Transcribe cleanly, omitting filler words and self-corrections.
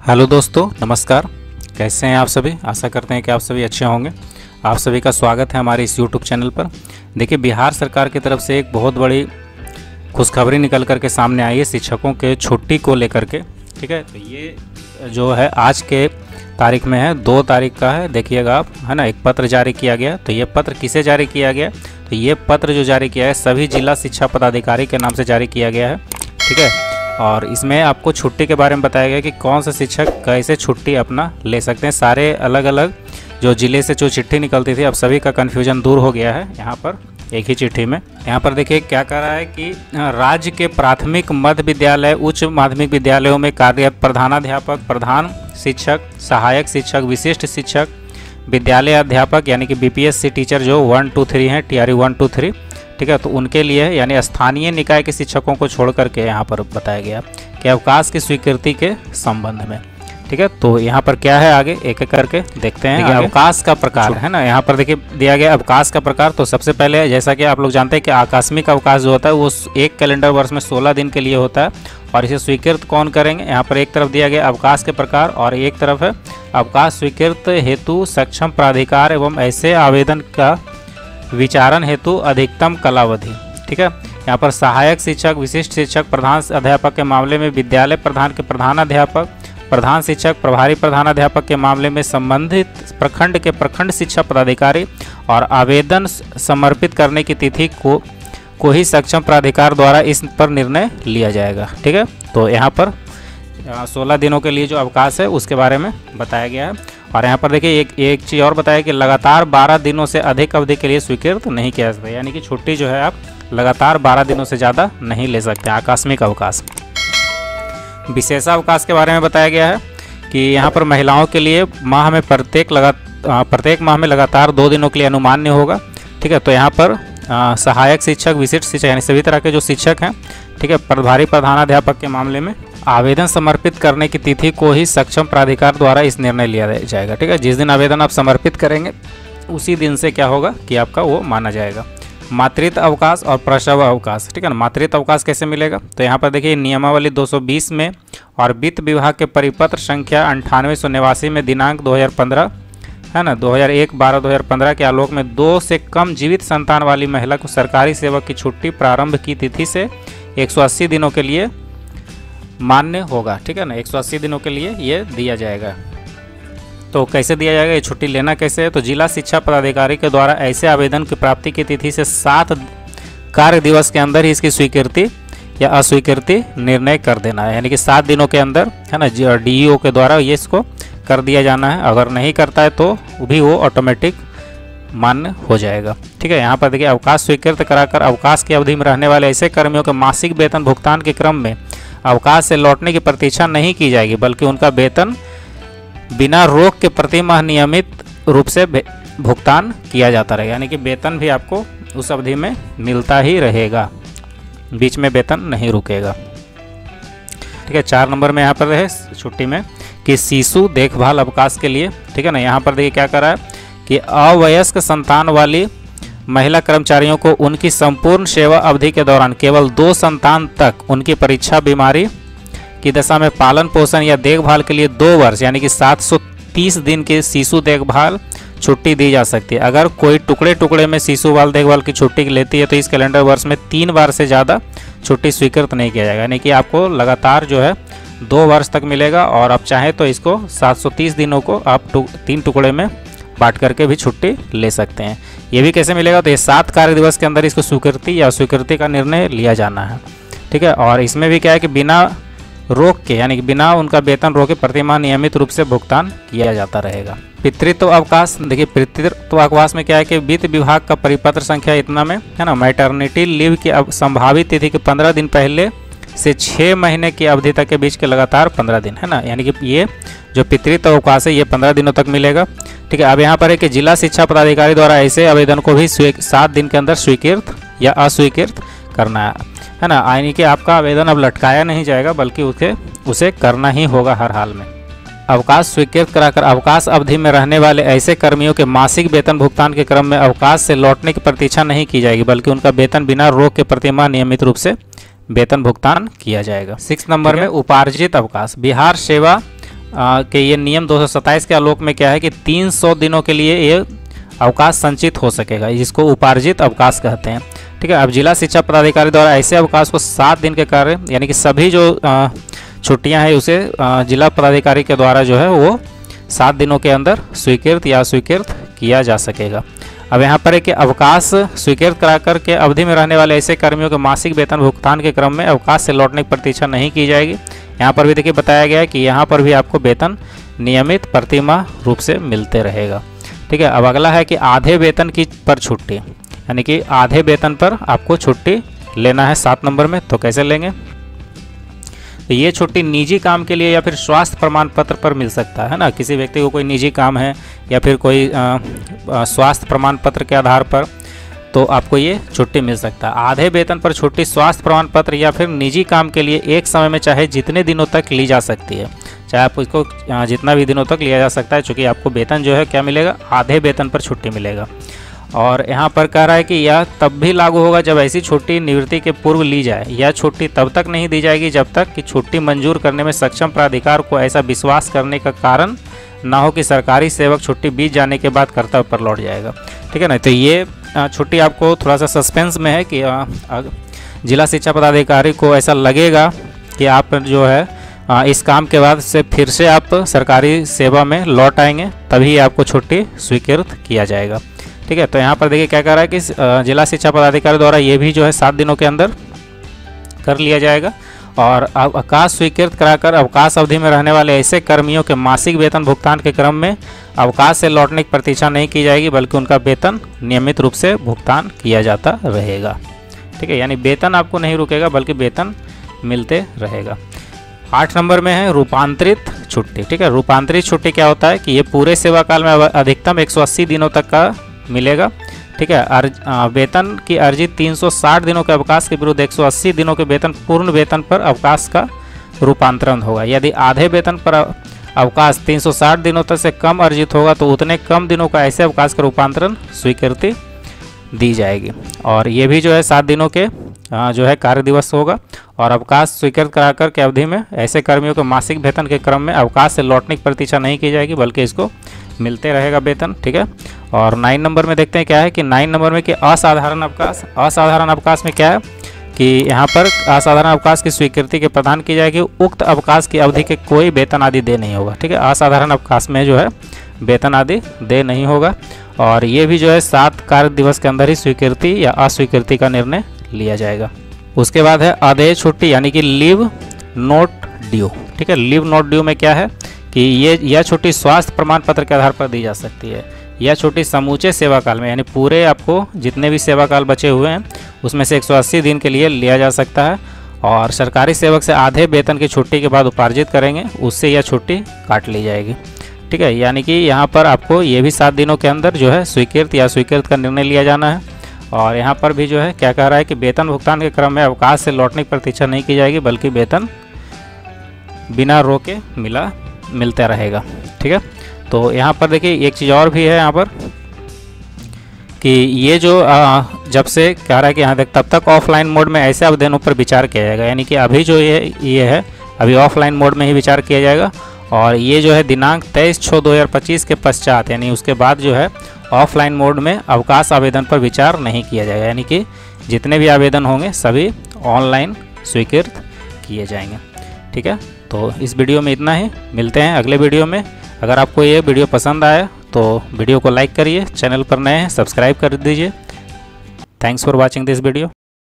Hello दोस्तों, नमस्कार। कैसे हैं आप सभी? आशा करते हैं कि आप सभी अच्छे होंगे। आप सभी का स्वागत है हमारे इस यूट्यूब चैनल पर। देखिए, बिहार सरकार की तरफ से एक बहुत बड़ी खुशखबरी निकल कर के सामने आई है शिक्षकों के छुट्टी को लेकर के। ठीक है, तो ये जो है आज के तारीख में है, 2 तारीख का है। देखिएगा आप, है ना, एक पत्र जारी किया गया। तो ये पत्र किसे जारी किया गया? तो ये पत्र जो जारी किया है सभी जिला शिक्षा पदाधिकारी के नाम से जारी किया गया है। ठीक है, और इसमें आपको छुट्टी के बारे में बताया गया कि कौन सा शिक्षक कैसे छुट्टी अपना ले सकते हैं। सारे अलग अलग जो ज़िले से जो चिट्ठी निकलती थी, अब सभी का कन्फ्यूजन दूर हो गया है यहाँ पर एक ही चिट्ठी में। यहाँ पर देखिए क्या कह रहा है कि राज्य के प्राथमिक, मध्य विद्यालय, उच्च माध्यमिक विद्यालयों में कार्यरत प्रधानाध्यापक, प्रधान शिक्षक, सहायक शिक्षक, विशिष्ट शिक्षक, विद्यालय अध्यापक यानी कि बीपीएससी टीचर जो 1, 2, 3 हैं, TRE 1, 2, 3, ठीक है, तो उनके लिए यानी स्थानीय निकाय के शिक्षकों को छोड़ करके यहाँ पर बताया गया कि अवकाश की स्वीकृति के संबंध में। ठीक है, तो यहाँ पर क्या है आगे एक एक करके देखते हैं। अवकाश का प्रकार है ना, यहाँ पर देखिए दिया गया अवकाश का प्रकार। तो सबसे पहले जैसा कि आप लोग जानते हैं कि आकस्मिक अवकाश जो होता है वो एक कैलेंडर वर्ष में 16 दिन के लिए होता है और इसे स्वीकृत कौन करेंगे। यहाँ पर एक तरफ दिया गया अवकाश के प्रकार और एक तरफ है अवकाश स्वीकृत हेतु सक्षम प्राधिकार एवं ऐसे आवेदन का विचारण हेतु अधिकतम कालावधि। ठीक है, यहाँ पर सहायक शिक्षक, विशिष्ट शिक्षक, प्रधान अध्यापक के मामले में विद्यालय प्रधान के प्रधानाध्यापक, प्रधान शिक्षक, प्रभारी प्रधानाध्यापक के मामले में संबंधित प्रखंड के प्रखंड शिक्षा पदाधिकारी और आवेदन समर्पित करने की तिथि को ही सक्षम प्राधिकार द्वारा इस पर निर्णय लिया जाएगा। ठीक है, तो यहाँ पर 16 दिनों के लिए जो अवकाश है उसके बारे में बताया गया है। और यहाँ पर देखिए एक चीज़ और बताया कि लगातार 12 दिनों से अधिक अवधि के लिए स्वीकृत नहीं किया जा सकता, यानी कि छुट्टी जो है आप लगातार 12 दिनों से ज़्यादा नहीं ले सकते। आकस्मिक अवकाश। विशेषावकाश के बारे में बताया गया है कि यहाँ पर महिलाओं के लिए प्रत्येक माह में लगातार 2 दिनों के लिए अनुमान्य होगा। ठीक है, तो यहाँ पर सहायक शिक्षक, विशिष्ट शिक्षक यानी सभी तरह के जो शिक्षक हैं, ठीक है, प्रभारी प्रधानाध्यापक के मामले में आवेदन समर्पित करने की तिथि को ही सक्षम प्राधिकार द्वारा इस निर्णय लिया जाएगा। ठीक है, जिस दिन आवेदन आप समर्पित करेंगे उसी दिन से क्या होगा कि आपका वो माना जाएगा। मातृत्व अवकाश और प्रसव अवकाश। ठीक है ना, मातृत्व अवकाश कैसे मिलेगा? तो यहाँ पर देखिए नियमावली 220 में और वित्त विभाग के परिपत्र संख्या 9889 में दिनांक 2015 है ना 2001/12/2015 के आलोक में 2 से कम जीवित संतान वाली महिला को सरकारी सेवक की छुट्टी प्रारंभ की तिथि से 180 दिनों के लिए मान्य होगा। ठीक है ना, 180 दिनों के लिए ये दिया जाएगा। तो कैसे दिया जाएगा, ये छुट्टी लेना कैसे है? तो जिला शिक्षा पदाधिकारी के द्वारा ऐसे आवेदन की प्राप्ति की तिथि से 7 कार्य दिवस के अंदर ही इसकी स्वीकृति या अस्वीकृति निर्णय कर देना है, यानी कि 7 दिनों के अंदर है ना DEO के द्वारा ये इसको कर दिया जाना है। अगर नहीं करता है तो भी वो ऑटोमेटिक मान्य हो जाएगा। ठीक है, यहाँ पर देखिए अवकाश स्वीकृत कराकर अवकाश की अवधि में रहने वाले ऐसे कर्मियों के मासिक वेतन भुगतान के क्रम में अवकाश से लौटने की प्रतीक्षा नहीं की जाएगी, बल्कि उनका वेतन बिना रोक के प्रति माह नियमित रूप से भुगतान किया जाता रहेगा, यानी कि वेतन भी आपको उस अवधि में मिलता ही रहेगा, बीच में वेतन नहीं रुकेगा। ठीक है, 4 नंबर में यहाँ पर रहे छुट्टी में कि शिशु देखभाल अवकाश के लिए। ठीक है ना, यहाँ पर देखिए क्या कर रहा है कि अवयस्क संतान वाली महिला कर्मचारियों को उनकी संपूर्ण सेवा अवधि के दौरान केवल 2 संतान तक उनकी परीक्षा, बीमारी की दशा में पालन पोषण या देखभाल के लिए 2 वर्ष यानी कि 730 दिन की शिशु देखभाल छुट्टी दी जा सकती है। अगर कोई टुकड़े टुकड़े में शिशु बाल देखभाल की छुट्टी लेती है तो इस कैलेंडर वर्ष में 3 बार से ज़्यादा छुट्टी स्वीकृत नहीं किया जाएगा, यानी कि आपको लगातार जो है 2 वर्ष तक मिलेगा। और आप चाहें तो इसको 730 दिनों को आप 3 टुकड़े में बांट करके भी छुट्टी ले सकते हैं। ये भी कैसे मिलेगा? तो ये 7 कार्य दिवस के अंदर इसको स्वीकृति या अस्वीकृति का निर्णय लिया जाना है। ठीक है, और इसमें भी क्या है कि बिना रोक के यानी कि बिना उनका वेतन रोके प्रतिमाह नियमित रूप से भुगतान किया जाता रहेगा। पितृत्व अवकाश। देखिए पितृत्व अवकाश में क्या है कि वित्त विभाग का परिपत्र संख्या इतना में है ना मैटरनिटी लीव की संभावित तिथि के 15 दिन पहले से 6 महीने की अवधि तक के बीच के लगातार 15 दिन है ना, यानी कि ये जो पितृत्व अवकाश है ये 15 दिनों तक मिलेगा। ठीक है, अब यहाँ पर है कि जिला शिक्षा पदाधिकारी द्वारा ऐसे आवेदन को भी 7 दिन के अंदर स्वीकृत या अस्वीकृत करना है ना, यानी कि आपका आवेदन अब लटकाया नहीं जाएगा बल्कि उसे करना ही होगा हर हाल में। अवकाश स्वीकृत कराकर अवकाश अवधि में रहने वाले ऐसे कर्मियों के मासिक वेतन भुगतान के क्रम में अवकाश से लौटने की प्रतीक्षा नहीं की जाएगी, बल्कि उनका वेतन बिना रोक के प्रतिमाह नियमित रूप से वेतन भुगतान किया जाएगा। 6 नंबर में उपार्जित अवकाश। बिहार सेवा कि ये नियम 227 के आलोक में क्या है कि 300 दिनों के लिए ये अवकाश संचित हो सकेगा, जिसको उपार्जित अवकाश कहते हैं। ठीक है, अब जिला शिक्षा पदाधिकारी द्वारा ऐसे अवकाश को 7 दिन के कार्य यानी कि सभी जो छुट्टियां हैं उसे जिला पदाधिकारी के द्वारा जो है वो 7 दिनों के अंदर स्वीकृत या अस्वीकृत किया जा सकेगा। अब यहाँ पर है कि अवकाश स्वीकृत कराकर के अवधि में रहने वाले ऐसे कर्मियों के मासिक वेतन भुगतान के क्रम में अवकाश से लौटने की प्रतीक्षा नहीं की जाएगी। यहाँ पर भी देखिए बताया गया है कि यहाँ पर भी आपको वेतन नियमित प्रतिमाह रूप से मिलते रहेगा। ठीक है, अब अगला है कि आधे वेतन की पर छुट्टी, यानी कि आधे वेतन पर आपको छुट्टी लेना है 7 नंबर में। तो कैसे लेंगे? तो ये छुट्टी निजी काम के लिए या फिर स्वास्थ्य प्रमाण पत्र पर मिल सकता है ना। किसी व्यक्ति को कोई निजी काम है या फिर कोई स्वास्थ्य प्रमाण पत्र के आधार पर तो आपको ये छुट्टी मिल सकता है। आधे वेतन पर छुट्टी स्वास्थ्य प्रमाण पत्र या फिर निजी काम के लिए एक समय में चाहे जितने दिनों तक ली जा सकती है, चाहे आप इसको जितना भी दिनों तक लिया जा सकता है, चूँकि आपको वेतन जो है क्या मिलेगा, आधे वेतन पर छुट्टी मिलेगा। और यहाँ पर कह रहा है कि यह तब भी लागू होगा जब ऐसी छुट्टी निवृत्ति के पूर्व ली जाए। यह छुट्टी तब तक नहीं दी जाएगी जब तक कि छुट्टी मंजूर करने में सक्षम प्राधिकार को ऐसा विश्वास करने का कारण ना हो कि सरकारी सेवक छुट्टी बीत जाने के बाद कर्तव्य पर लौट जाएगा। ठीक है ना। तो ये छुट्टी आपको थोड़ा सा सस्पेंस में है कि जिला शिक्षा पदाधिकारी को ऐसा लगेगा कि आप जो है इस काम के बाद से फिर से आप सरकारी सेवा में लौट आएंगे, तभी आपको छुट्टी स्वीकृत किया जाएगा। ठीक है, तो यहाँ पर देखिए क्या कह रहा है कि जिला शिक्षा पदाधिकारी द्वारा ये भी जो है 7 दिनों के अंदर कर लिया जाएगा। और अवकाश स्वीकृत कराकर अवकाश अवधि में रहने वाले ऐसे कर्मियों के मासिक वेतन भुगतान के क्रम में अवकाश से लौटने की प्रतीक्षा नहीं की जाएगी, बल्कि उनका वेतन नियमित रूप से भुगतान किया जाता रहेगा। ठीक है, यानी वेतन आपको नहीं रुकेगा बल्कि वेतन मिलते रहेगा। 8 नंबर में है रूपांतरित छुट्टी। ठीक है, रूपांतरित छुट्टी क्या होता है कि ये पूरे सेवा काल में अधिकतम 180 दिनों तक का मिलेगा। ठीक है, वेतन की अर्जित 360 दिनों के अवकाश के विरुद्ध 180 दिनों के वेतन पूर्ण वेतन पर अवकाश का रूपांतरण होगा। यदि आधे वेतन पर अवकाश 360 दिनों तक से कम अर्जित होगा तो उतने कम दिनों का ऐसे अवकाश का रूपांतरण स्वीकृति दी जाएगी। और ये भी जो है 7 दिनों के जो है कार्य दिवस होगा। और अवकाश स्वीकृत कराकर के अवधि में ऐसे कर्मियों के मासिक वेतन के क्रम में अवकाश से लौटने की प्रतीक्षा नहीं की जाएगी, बल्कि इसको मिलते रहेगा वेतन। ठीक है, और 9 नंबर में देखते हैं क्या है कि 9 नंबर में कि असाधारण अवकाश। असाधारण अवकाश में क्या है कि यहाँ पर असाधारण अवकाश की स्वीकृति के प्रदान की जाएगी। उक्त अवकाश की अवधि के कोई वेतन आदि दे नहीं होगा। ठीक है, असाधारण अवकाश में जो है वेतन आदि दे नहीं होगा। और ये भी जो है 7 कार्य दिवस के अंदर ही स्वीकृति या अस्वीकृति का निर्णय लिया जाएगा। उसके बाद है अदेय छुट्टी, यानी कि लीव नॉट ड्यू। ठीक है, लीव नॉट ड्यू में क्या है कि यह छुट्टी स्वास्थ्य प्रमाण पत्र के आधार पर दी जा सकती है। यह छुट्टी समूचे सेवा काल में, यानी पूरे आपको जितने भी सेवा काल बचे हुए हैं उसमें से 180 दिन के लिए लिया जा सकता है। और सरकारी सेवक से आधे वेतन की छुट्टी के बाद उपार्जित करेंगे, उससे यह छुट्टी काट ली जाएगी। ठीक है, यानी कि यहाँ पर आपको ये भी 7 दिनों के अंदर जो है स्वीकृत या स्वीकृत का निर्णय लिया जाना है। और यहाँ पर भी जो है क्या कह रहा है कि वेतन भुगतान के क्रम में अवकाश से लौटने की प्रतीक्षा नहीं की जाएगी, बल्कि वेतन बिना रोके मिलता रहेगा। ठीक है, तो यहाँ पर देखिए एक चीज़ और भी है यहाँ पर कि ये जो जब से कह रहा है कि यहाँ तक तब तक ऑफलाइन मोड में ऐसे आवेदनों पर विचार किया जाएगा, यानी कि अभी जो ये है अभी ऑफलाइन मोड में ही विचार किया जाएगा। और ये जो है दिनांक 23/6/2025 के पश्चात, यानी उसके बाद जो है ऑफलाइन मोड में अवकाश आवेदन पर विचार नहीं किया जाएगा, यानी कि जितने भी आवेदन होंगे सभी ऑनलाइन स्वीकृत किए जाएंगे। ठीक है, तो इस वीडियो में इतना ही, मिलते हैं अगले वीडियो में। अगर आपको ये वीडियो पसंद आया तो वीडियो को लाइक करिए, चैनल पर नए हैं सब्सक्राइब कर दीजिए। Thanks for watching this video.